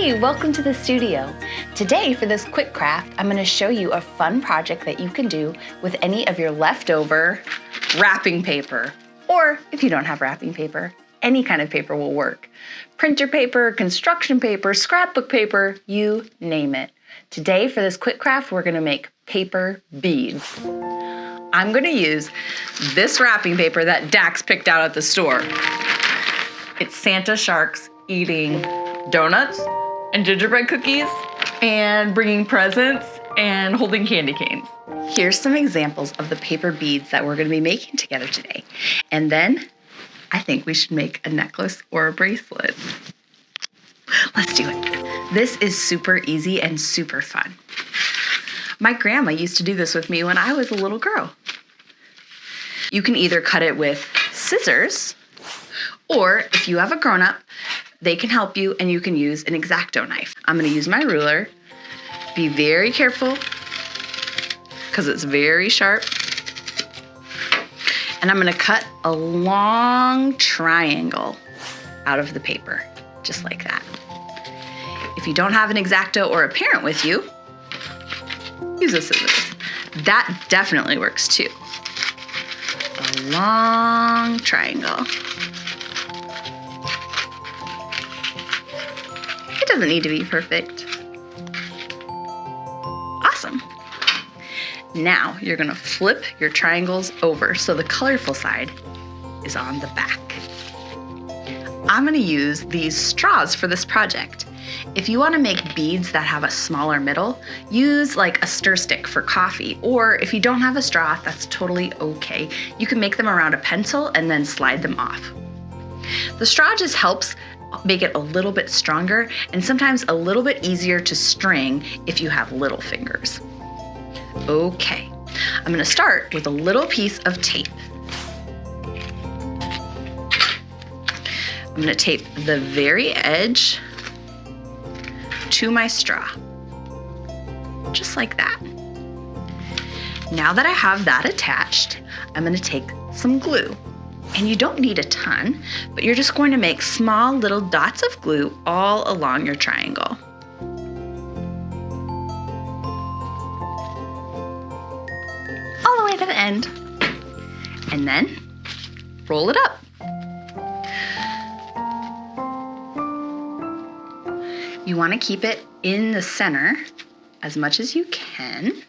Hey, welcome to the studio. Today for this quick craft, I'm going to show you a fun project that you can do with any of your leftover wrapping paper. Or if you don't have wrapping paper, any kind of paper will work. Printer paper, construction paper, scrapbook paper, you name it. Today for this quick craft, we're going to make paper beads. I'm going to use this wrapping paper that Dax picked out at the store. It's Santa sharks eating donuts and gingerbread cookies and bringing presents and holding candy canes. Here's some examples of the paper beads that we're going to be making together today. And then I think we should make a necklace or a bracelet. Let's do it. This is super easy and super fun. My grandma used to do this with me when I was a little girl. You can either cut it with scissors, or if you have a grown-up, they can help you and you can use an EXACTO knife. I'm gonna use my ruler. Be very careful because it's very sharp. And I'm gonna cut a long triangle out of the paper, just like that. If you don't have an EXACTO or a parent with you, use a scissors. That definitely works too. A long triangle. It doesn't need to be perfect. Awesome. Now you're gonna flip your triangles over so the colorful side is on the back. I'm gonna use these straws for this project. If you wanna make beads that have a smaller middle, use like a stir stick for coffee, or if you don't have a straw, that's totally okay. You can make them around a pencil and then slide them off. The straw just helps make it a little bit stronger and sometimes a little bit easier to string if you have little fingers. Okay, I'm gonna start with a little piece of tape. I'm gonna tape the very edge to my straw, just like that. Now that I have that attached, I'm gonna take some glue. And you don't need a ton, but you're just going to make small little dots of glue all along your triangle. All the way to the end. And then roll it up. You want to keep it in the center as much as you can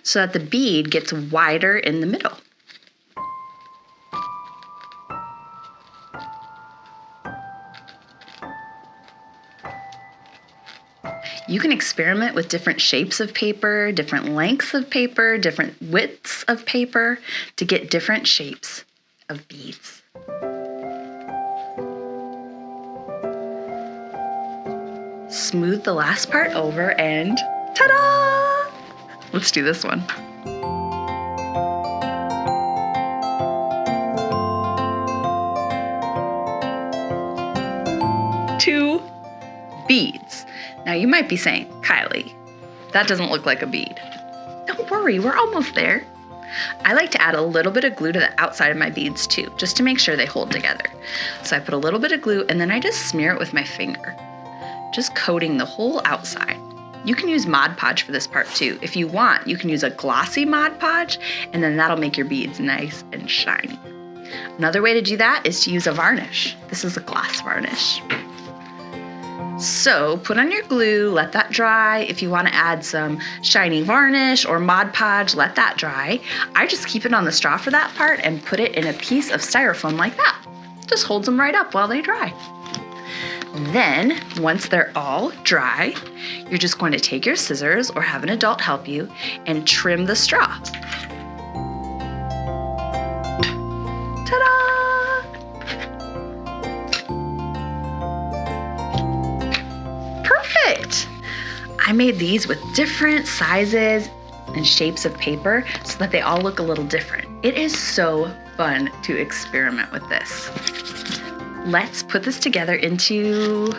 so that the bead gets wider in the middle. You can experiment with different shapes of paper, different lengths of paper, different widths of paper to get different shapes of beads. Smooth the last part over and ta-da! Let's do this one. Two beads. Now you might be saying, Kylee, that doesn't look like a bead. Don't worry, we're almost there. I like to add a little bit of glue to the outside of my beads too, just to make sure they hold together. So I put a little bit of glue and then I just smear it with my finger, just coating the whole outside. You can use Mod Podge for this part too. If you want, you can use a glossy Mod Podge and then that'll make your beads nice and shiny. Another way to do that is to use a varnish. This is a gloss varnish. So put on your glue, let that dry. If you want to add some shiny varnish or Mod Podge, let that dry. I just keep it on the straw for that part and put it in a piece of styrofoam like that. Just holds them right up while they dry. Then, once they're all dry, you're just going to take your scissors or have an adult help you and trim the straw. Ta-da! Perfect! I made these with different sizes and shapes of paper so that they all look a little different. It is so fun to experiment with this. Let's put this together into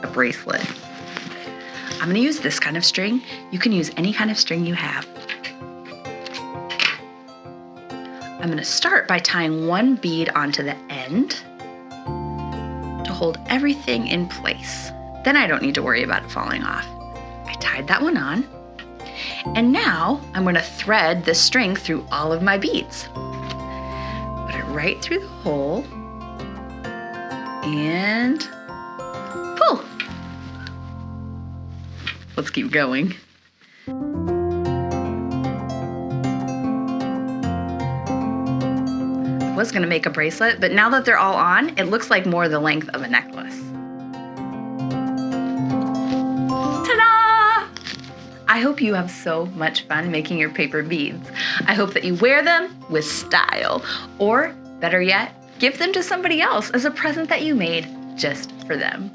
a bracelet. I'm gonna use this kind of string. You can use any kind of string you have. I'm gonna start by tying one bead onto the end to hold everything in place. Then I don't need to worry about it falling off. I tied that one on. And now I'm going to thread this string through all of my beads. Put it right through the hole and pull. Let's keep going. I was going to make a bracelet, but now that they're all on, it looks like more the length of a necklace. Ta-da! I hope you have so much fun making your paper beads. I hope that you wear them with style, or better yet, give them to somebody else as a present that you made just for them.